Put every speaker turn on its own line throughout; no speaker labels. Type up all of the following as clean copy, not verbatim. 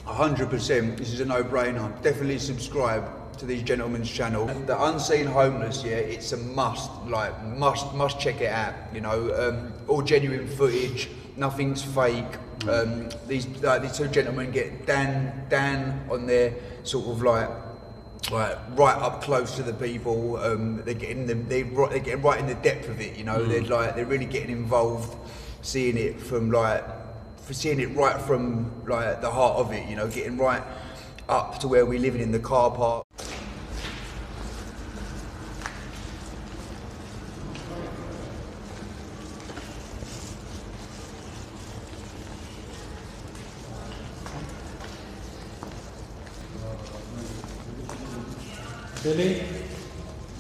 100%. This is a no-brainer. Definitely subscribe to these gentlemen's channel. The Unseen Homeless, yeah, it's a must. Like must check it out. You know, all genuine footage. Nothing's fake. These two gentlemen get Dan on their sort of like right up close to the people. They're getting right in the depth of it. You know, they're really getting involved, seeing it right from like the heart of it. You know, getting right up to where we're living in the car park.
Billy,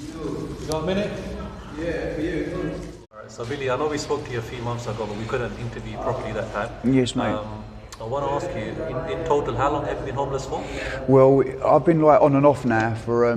you got a minute?
Yeah, for you.
Alright, so Billy, I know we spoke to you a few months ago, but we couldn't interview you properly that time.
Yes, mate.
I want to ask you, in total, how long have you been homeless for?
Well, I've been like on and off now for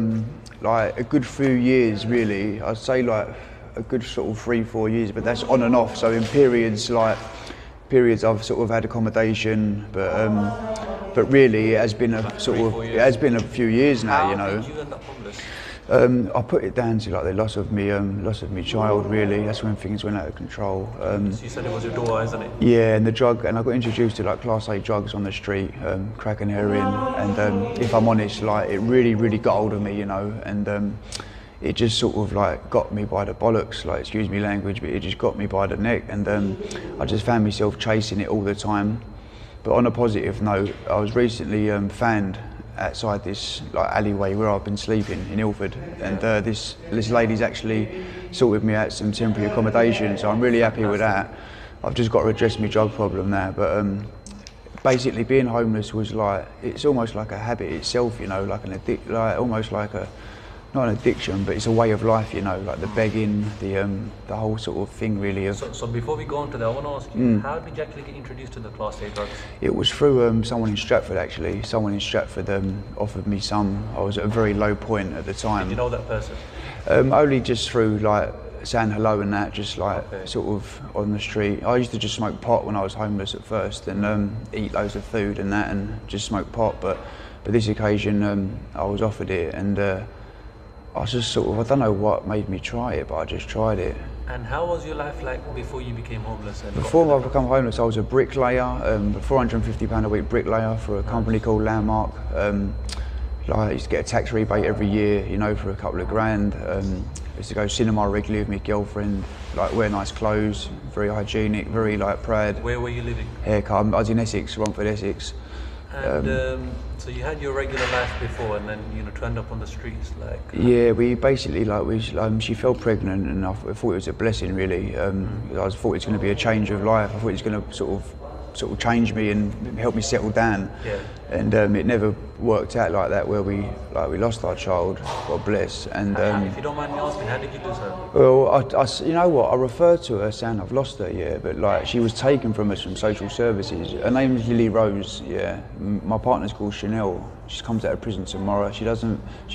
like a good few years, really. I'd say like a good sort of 3-4 years, but that's on and off. So in periods I've sort of had accommodation, but really it has been a few years now. You know.
How did you end up homeless?
I put it down to like the loss of me child. Really, that's when things went out of control.
So you said it was your daughter, isn't it?
Yeah, and I got introduced to like Class A drugs on the street, crack and heroin, and if I'm honest, like it really got hold of me, you know, and it just sort of like got me by the bollocks, like excuse me language, but it just got me by the neck, and I just found myself chasing it all the time. But on a positive note, I was recently found outside this like alleyway where I've been sleeping in Ilford, and this lady's actually sorted me out some temporary accommodation, so I'm really happy with that. I've just got to address my drug problem now, but basically being homeless was like, it's almost like a habit itself, you know, like almost like not an addiction, but it's a way of life, you know, like the begging, the whole sort of thing really.
So before we go on to that, I want to ask you, how did you actually get introduced to the Class A drugs?
It was through someone in Stratford actually. Someone in Stratford offered me some. I was at a very low point at the time.
Did you know that person?
Only just through like saying hello and that, just like sort of on the street. I used to just smoke pot when I was homeless at first, and eat loads of food and that, and just smoke pot. But this occasion, I was offered it, and I was just sort of, I don't know what made me try it, but I just tried it.
And how was your life like before you became homeless?
Before I became homeless, I was a bricklayer, £450 a week bricklayer for a company called Landmark. Like I used to get a tax rebate every year, you know, for a couple of grand. I used to go cinema regularly with my girlfriend, like wear nice clothes, very hygienic, very like proud.
Where were you living?
Haircut. I was in Essex, Romford, Essex.
And so you had your regular life before, and then to end up on the streets, like.
Yeah, we basically she fell pregnant, and I thought it was a blessing, really. I thought it was going to be a change of life. I thought it was going to sort of change me and help me settle down. Yeah. And it never worked out like that, where we lost our child, God bless. And
if you don't mind me asking, how did you lose her?
Well, you know what, I refer to her saying I've lost her, yeah, but like she was taken from us from social services. Her name is Lily Rose, yeah. My partner's called Chanel. She comes out of prison tomorrow. She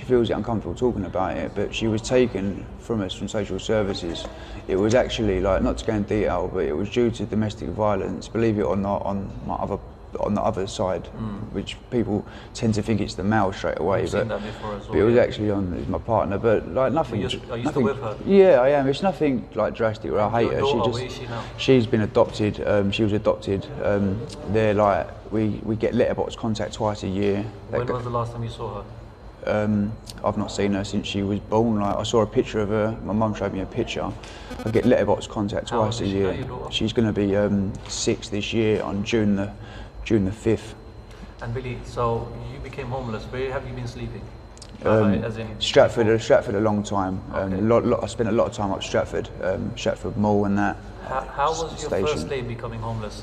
feels it uncomfortable talking about it, but she was taken from us from social services. It was actually, like, not to go in detail, but it was due to domestic violence, believe it or not, on the other side, which people tend to think it's the male straight away.
I've seen that before as well,
but it was actually on my partner, but like nothing.
Are you still with her?
Yeah, I am. It's nothing like drastic where I hate her.
Where is she now?
She's been adopted. She was adopted. They're like, we get letterbox contact twice a year.
When was the last time you saw her?
I've not seen her since she was born. Like, I saw a picture of her. My mum showed me a picture. I get letterbox contact twice a year. She's going to be 6 this year on June the 5th.
And Billy, so you became homeless. Where have you been sleeping?
Stratford a long time. Okay. I spent a lot of time up Stratford, Stratford Mall and that.
How was your first day becoming homeless?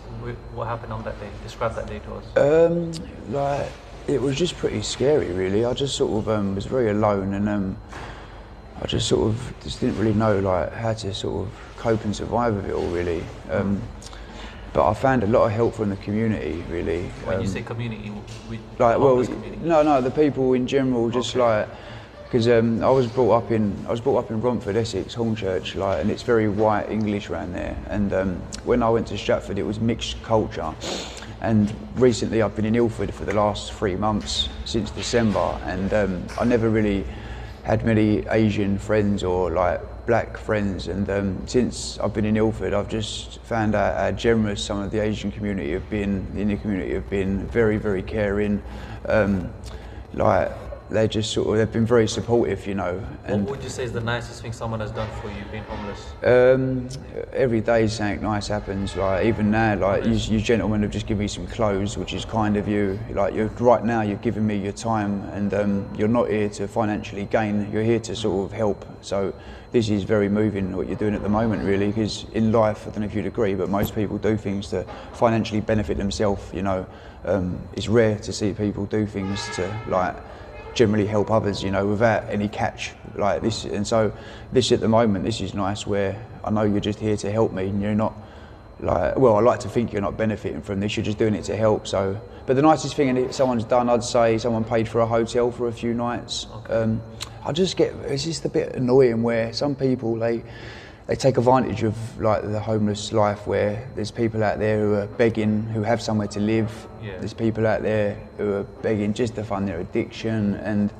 What happened on that day? Describe that day to us.
It was just pretty scary, really. I just sort of was very alone, and I just didn't really know like how to sort of cope and survive with it all, really. But I found a lot of help from the community, really.
When you say community,
community? No, the people in general, just like because I was brought up in Romford, Essex, Hornchurch, like, and it's very white English around there. And when I went to Stratford, it was mixed culture. And recently, I've been in Ilford for the last 3 months since December, and I never really had many Asian friends or like black friends. And since I've been in Ilford, I've just found out how generous some of the Asian community have been. The Indian community have been very, very caring. Like, they're just sort of, they've been very supportive, you know.
And what would you say is the nicest thing someone has done for you being homeless?
Every day something nice happens. Like, even now, like, you gentlemen have just given me some clothes, which is kind of you. Like, right now you've given me your time, and you're not here to financially gain, you're here to sort of help. So this is very moving what you're doing at the moment, really, because in life, I don't know if you'd agree, but most people do things to financially benefit themselves, you know. It's rare to see people do things to, like, generally help others, you know, without any catch like this. And so this at the moment, this is nice, where I know you're just here to help me, and you're not like, well, I like to think you're not benefiting from this, you're just doing it to help. So, but the nicest thing someone's done, I'd say, someone paid for a hotel for a few nights. Okay. I just get, it's just a bit annoying where some people, they take advantage of like the homeless life, where there's people out there who are begging, who have somewhere to live. Yeah. There's people out there who are begging just to fund their addiction, and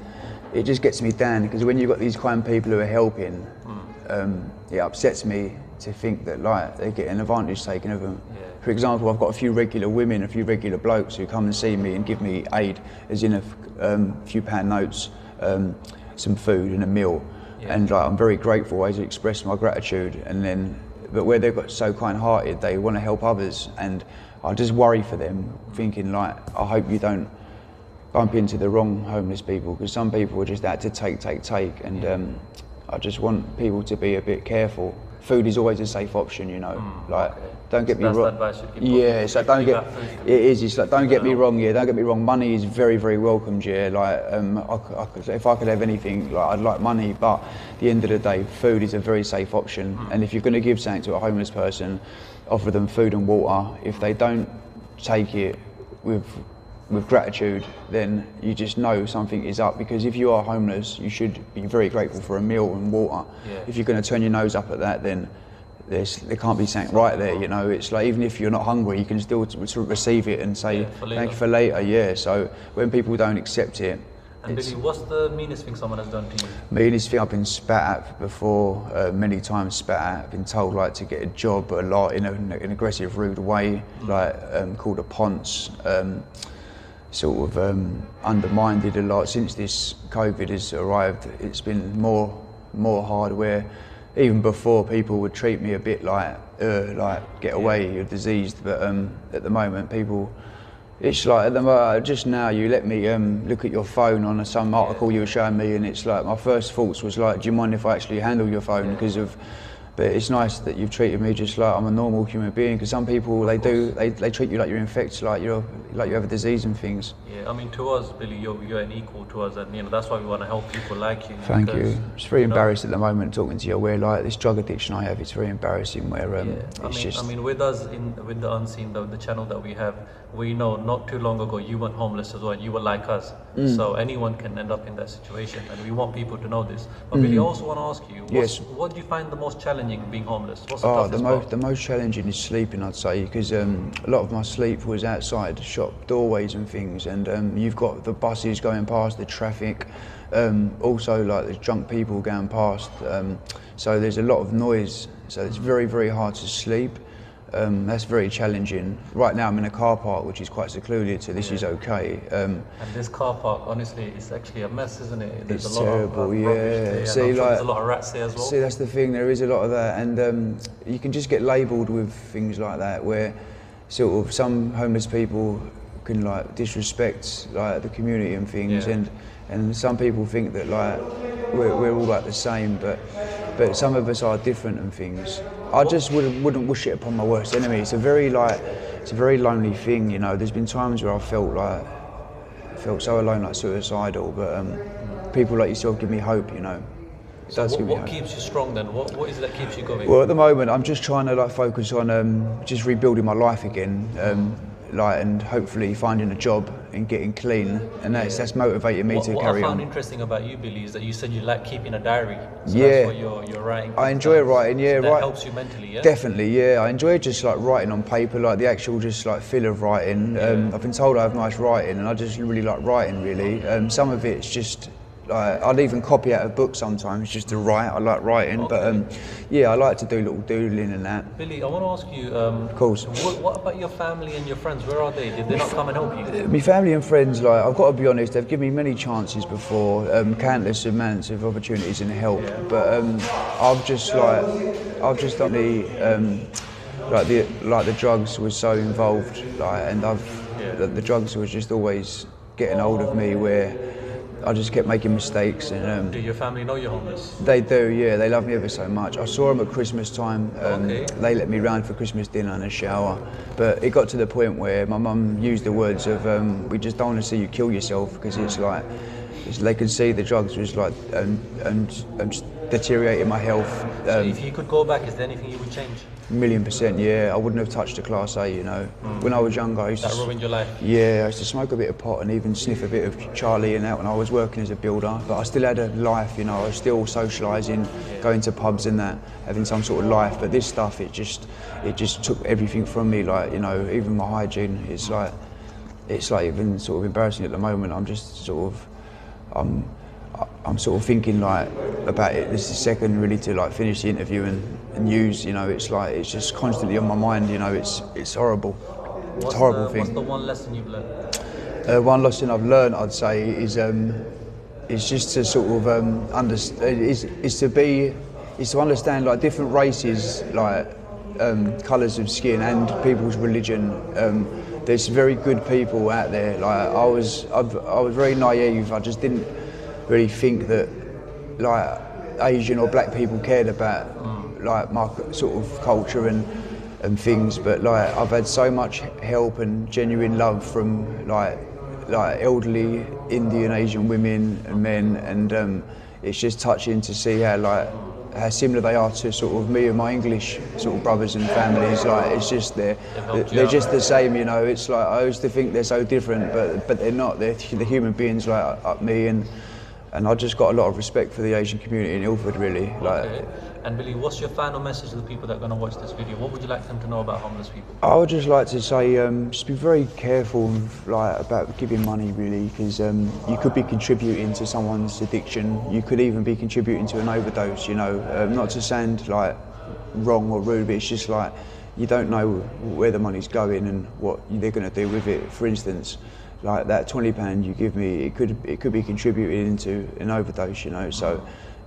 it just gets me down, because when you've got these kind of people who are helping, it upsets me to think that like they're getting advantage taken of them. Yeah. For example, I've got a few regular women, a few regular blokes who come and see me and give me aid, as in a few pound notes, some food and a meal. Yeah. And like, I'm very grateful, I express my gratitude, and then, but where they've got so kind-hearted, they want to help others, and I just worry for them, thinking like, I hope you don't bump into the wrong homeless people, because some people are just out to take, and I just want people to be a bit careful. Food is always a safe option, you know. Like, okay. Don't get me wrong. Yeah, so don't get. It is. It's like, don't get me wrong. Yeah, don't get me wrong. Money is very, very welcomed. Yeah, like if I could have anything, like I'd like money. But at the end of the day, food is a very safe option. And if you're going to give something to a homeless person, offer them food and water. If they don't take it with gratitude, then you just know something is up, because if you are homeless, you should be very grateful for a meal and water. Yeah. If you're going to turn your nose up at that, then there can't be something right there, you know. It's like, even if you're not hungry, you can still receive it and say, thank you for later, yeah. So when people don't accept it.
And Billy, what's the meanest thing someone has done to you?
Meanest thing, I've been spat at before, many times spat at. I've been told like to get a job a lot in an aggressive, rude way, like called a ponce. Sort of undermined it a lot. Since this COVID has arrived, it's been more hard, where even before people would treat me a bit like get away, you're diseased, but at the moment people, it's like just now you let me look at your phone on some article you were showing me, and it's like my first thoughts was like, do you mind if I actually handle your phone, because of. But it's nice that you've treated me just like I'm a normal human being, because some people they treat you like you're infected, like you have a disease and things.
Yeah, I mean, to us, Billy, you're an equal to us, and you know that's why we want to help people like you.
Thank you. It's very embarrassed at the moment talking to you, where like this drug addiction I have, it's very embarrassing. Where I mean,
with us with the Unseen, the channel that we have, we know not too long ago you went homeless as well, and you were like us. So anyone can end up in that situation, and we want people to know this. But Billy, I also want to ask you, what do you find the most challenging being homeless? What's the toughest part?
The most challenging is sleeping, I'd say, because a lot of my sleep was outside shop doorways and things, and you've got the buses going past, the traffic, also like there's drunk people going past, so there's a lot of noise, so it's very, very hard to sleep. That's very challenging. Right now I'm in a car park which is quite secluded, so this is okay.
And this car park, honestly, it's actually a mess, isn't it?
There's a lot terrible, of
there.
See,
there's a lot of rats there as well.
See, that's the thing, there is a lot of that, and you can just get labelled with things like that, where sort of some homeless people can like disrespect like the community and things, and some people think that like we're all like the same, but some of us are different and things. I just wouldn't wish it upon my worst enemy. It's a very lonely thing, you know. There's been times where I felt so alone, like suicidal, but people like yourself give me hope, you know.
So what keeps you strong then? What is it that keeps you going?
Well, at the moment I'm just trying to like focus on just rebuilding my life again. like, and hopefully finding a job and getting clean, and that's motivated me to
what
carry
I found
on.
interesting about you, Billy, is that you said you like keeping a diary. So
Yeah.
that's what you're writing.
I enjoy writing, yeah.
So that
right.
helps you mentally, yeah?
Definitely, yeah. I enjoy just like writing on paper, like the actual just like feel of writing. I've been told I have nice writing, and I just really like writing, really. Some of it's just, I'd even copy out a book sometimes just to write. I like writing,
Okay.
but yeah, I like to do little doodling and that.
Billy, I want to ask you,
Of course.
what about your family and your friends? Where are they? Did they not come and help you?
My family and friends, like, I've got to be honest, they've given me many chances before, countless amounts of opportunities and help, but I've just done the drugs was so involved, and the drugs was just always getting hold of me, where I just kept making mistakes. And
Do your family know you're homeless?
they do, yeah. They love me ever so much. I saw them at Christmas time. They let me round for Christmas dinner and a shower. But it got to the point where my mum used the words of, "We just don't want to see you kill yourself," because they could see the drugs was like and deteriorating my health.
So if you could go back, is there anything you would change?
1,000,000%, yeah. I wouldn't have touched a Class A, you know. When I was younger, I used
That
to...
ruined your life?
Yeah, I used to smoke a bit of pot and even sniff a bit of Charlie and that when I was working as a builder. But I still had a life, you know. I was still socialising, going to pubs and that, having some sort of life. But this stuff, it just took everything from me, like, you know, even my hygiene. It's like even sort of embarrassing at the moment. I'm just sort of... I'm sort of thinking like about it. This is second really to like finish the interview and use, you know, it's just constantly on my mind, you know, it's horrible. It's a horrible thing.
What's the one lesson you've learned?
One lesson I've learned, I'd say, is just to sort of understand, is to understand like different races, like colours of skin and people's religion. There's very good people out there. Like I was very naive. I just didn't really think that like Asian or black people cared about like my sort of culture and things, but like I've had so much help and genuine love from like elderly Indian, Asian women and men, and it's just touching to see how similar they are to sort of me and my English sort of brothers and families. Like it's just they're just the same, you know. It's like I used to think they're so different, but they're not. They're human beings like me, and I just got a lot of respect for the Asian community in Ilford, really.
Okay. And Billy, what's your final message to the people that are going to watch this video? What would you like them to know about homeless people?
I would just like to say, just be very careful, like, about giving money, really, because you could be contributing to someone's addiction. You could even be contributing to an overdose. You know, not to sound like wrong or rude, but it's just like you don't know where the money's going and what they're going to do with it. For instance, like that £20 you give me, it could be contributed into an overdose, you know. So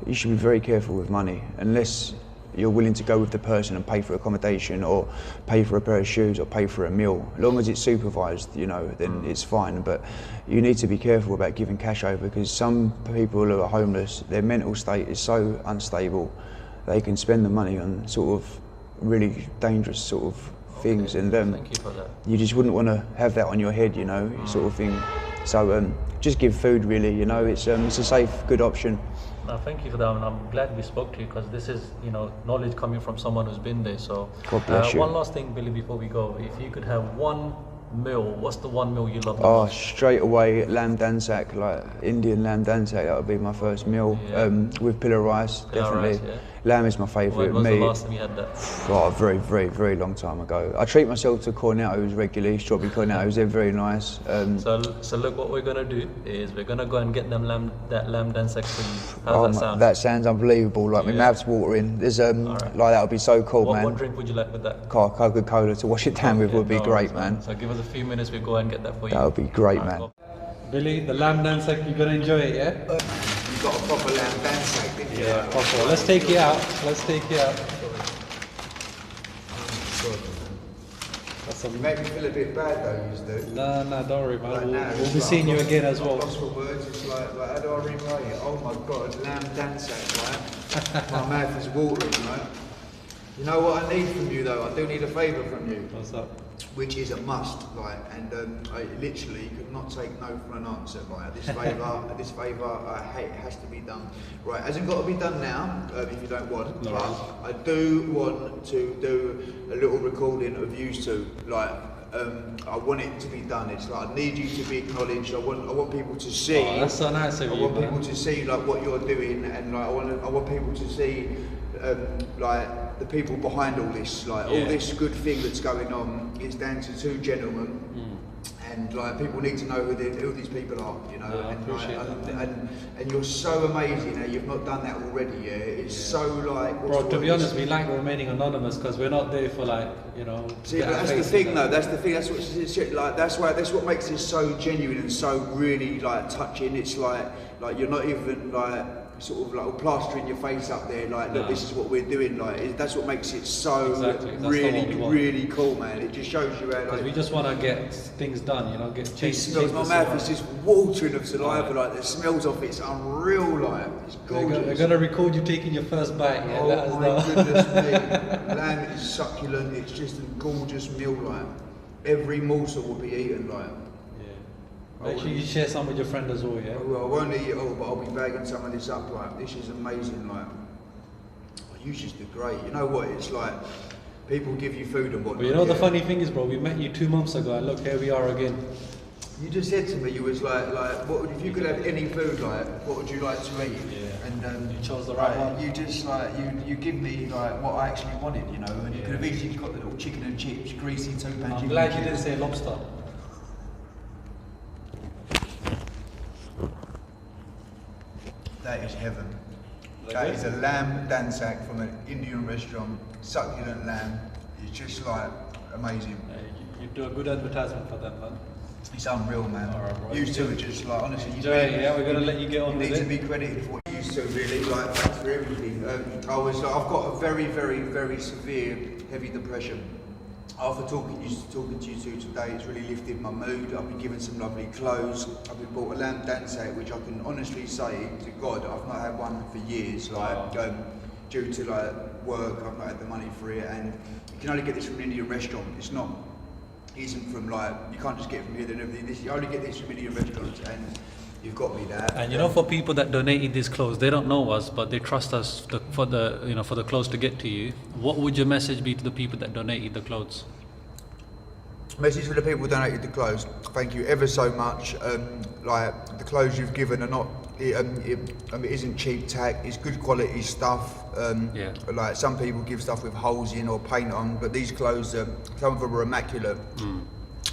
you should be very careful with money, unless you're willing to go with the person and pay for accommodation or pay for a pair of shoes or pay for a meal. As long as it's supervised, you know, then it's fine. But you need to be careful about giving cash over, because some people who are homeless, their mental state is so unstable, they can spend the money on sort of really dangerous sort of things, and
Thank you for that.
you just wouldn't want to have that on your head, you know, sort of thing. So just give food, really, you know. It's a safe, good option.
No, thank you for that, and I'm glad we spoke to you, because this is, you know, knowledge coming from someone who's been there. So
God bless you.
One last thing, Billy, before we go, if you could have one meal, what's the one meal you love the
Oh,
most?
straight away, lamb dansak, like Indian lamb dansak. That would be my first meal, with pillar rice, definitely.
rice, yeah.
Lamb is my favourite.
When was the last time you had that?
Oh, a very, very, very long time ago. I treat myself to cornettos regularly, strawberry cornettos. They're very nice.
So look, what we're gonna do is we're gonna go and get that lamb dansak for you. How does that sound?
That sounds unbelievable. Like my mouth's watering. There's like that would be so cool, man.
What drink would you like with that?
Coca-Cola to wash it down with would be great, man.
So give us a few minutes, we'll go and get that for you.
That would be great, man.
Go.
Billy, the lamb dansak, you're gonna enjoy it, yeah?
You got a proper lamb dansak, didn't you?
Yeah, proper. Let's take it out. Let's take it out. That's
You make me feel a bit bad though, you do.
Nah, don't worry, man.
Like now,
We'll
it's
be
like
seeing you
I've
again as well.
lost for words. It's like how do I repay it? Oh my God, lamb dansak, right? My mouth is watering, right? You know what I need from you though? I do need a favour from you.
What's up?
Which is a must, like, and I literally could not take no for an answer. Like this favour, I hate, has to be done. Right, hasn't got to be done now if you don't want.
No.
But I do want to do a little recording of you two, like I want it to be done. It's like I need you to be acknowledged. I want people to see.
Oh, that's so nice of
I
you,
want
man.
people to see like what you're doing, and like I want people to see like the people behind all this. Like all this good thing that's going on is down to two gentlemen. And like people need to know who these people are, you know.
I appreciate that.
And you're so amazing. You've not done that already. Yeah, it's so like.
Bro, to be honest, we like remaining anonymous because we're not there for like, you know.
See, that's the thing, though. That's the thing. That's what like. That's what makes it so genuine and so really like touching. It's like you're not even like sort of like plastering your face up there. Like, look, this is what we're doing. Like, that's what makes it so really cool, man. It just shows you how. Like,
we just want to get things done, you know. Get change.
My mouth is just watering of saliva. Like the smells of it's unreal. Like it's gorgeous.
We're gonna record you taking your first bite. Yeah, let us
Oh
know.
my goodness me! Lamb is succulent. It's just a gorgeous meal. Like every morsel will be eaten. Like.
Make sure you share some with your friend as well, yeah?
Well, I won't eat it all, but I'll be bagging some of this up. Like, this is amazing. Like, you just do great. You know what? It's like people give you food and whatnot.
But you know the funny thing is, bro, we met you 2 months ago, and look, here we are again.
You just said to me, you was like, what would, if you could have any food, like, what would you like to eat?
Yeah.
And
you chose the right one.
You just like you give me like what I actually wanted, you know. And you could have easily got the little chicken and chips, greasy £2 chicken.
I'm glad you didn't say lobster.
That is heaven. That is a lamb dansak from an Indian restaurant, succulent lamb. It's just like amazing.
You do a good advertisement for them, man.
It's unreal, man.
All right, bro.
You two are just like, honestly,
Enjoy it, yeah? We're going to let you get on
you
with
need to
it.
be credited for what you used to, really. Like, thanks for everything. I've got a very, very, very severe, heavy depression. After talking to you two today, it's really lifted my mood. I've been given some lovely clothes. I've been bought a lamb dansak, which I can honestly say to God, I've not had one for years. Like, due to like work, I've not had the money for it, and you can only get this from an Indian restaurant. It isn't from like, you can't just get it from here and everything. You only get this from Indian restaurants, and you've got me that.
And you know, for people that donated these clothes, they don't know us, but they trust us for the clothes to get to you. What would your message be to the people that donated the clothes?
Message for the people who donated the clothes. Thank you ever so much. Like the clothes you've given are not. It isn't cheap tack. It's good quality stuff. Like some people give stuff with holes in or paint on, but these clothes, some of them are immaculate.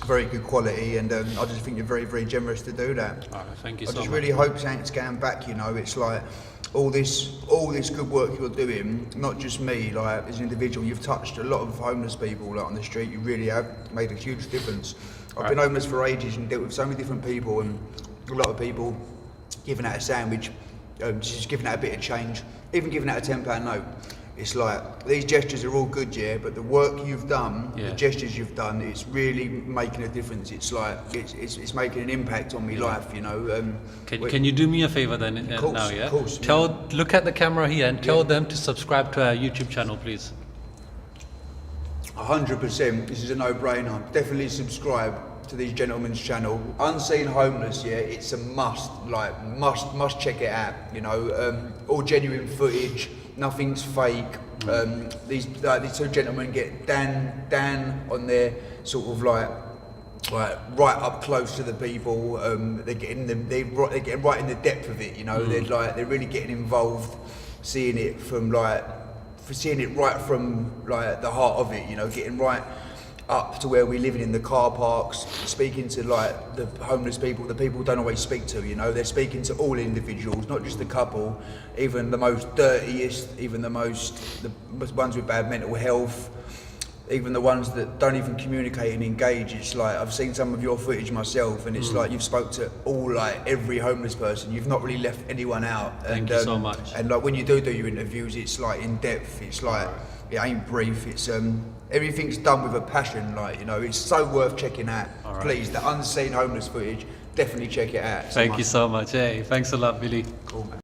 Very good quality, and I just think you're very, very generous to do that.
All right, thank you
I
so
just
much.
really hope something's going back. You know, it's like all this good work you're doing. Not just me, like as an individual, you've touched a lot of homeless people like on the street. You really have made a huge difference. I've been homeless for ages and dealt with so many different people, and a lot of people giving out a sandwich, just giving out a bit of change, even giving out a £10 note. It's like, these gestures are all good, yeah, but the work you've done, the gestures you've done, it's really making a difference. It's like, it's making an impact on my life, you know.
Can you do me a favor then now, yeah?
Of course.
Look at the camera here and tell them to subscribe to our YouTube channel, please.
100%, this is a no-brainer. Definitely subscribe to these gentlemen's channel. Unseen Homeless, yeah, it's a must, like must check it out, you know. All genuine footage, nothing's fake. These two gentlemen get Dan on their sort of like right up close to the people. They're getting right in the depth of it, you know. They're really getting involved, seeing it right from like the heart of it, you know, getting right up to where we're living in the car parks, speaking to like the homeless people, the people don't always speak to, you know. They're speaking to all individuals, not just the couple, even the most dirtiest, even the ones with bad mental health, even the ones that don't even communicate and engage. It's like, I've seen some of your footage myself, and it's like you've spoke to every homeless person. You've not really left anyone out.
Thank you so much.
And like when you do your interviews, it's like in depth. It's like it ain't brief. It's everything's done with a passion. Like, you know, it's so worth checking out. Please, the unseen homeless footage, definitely check it out.
Thank you so much. Hey, thanks a lot, Billy.
Cool, man.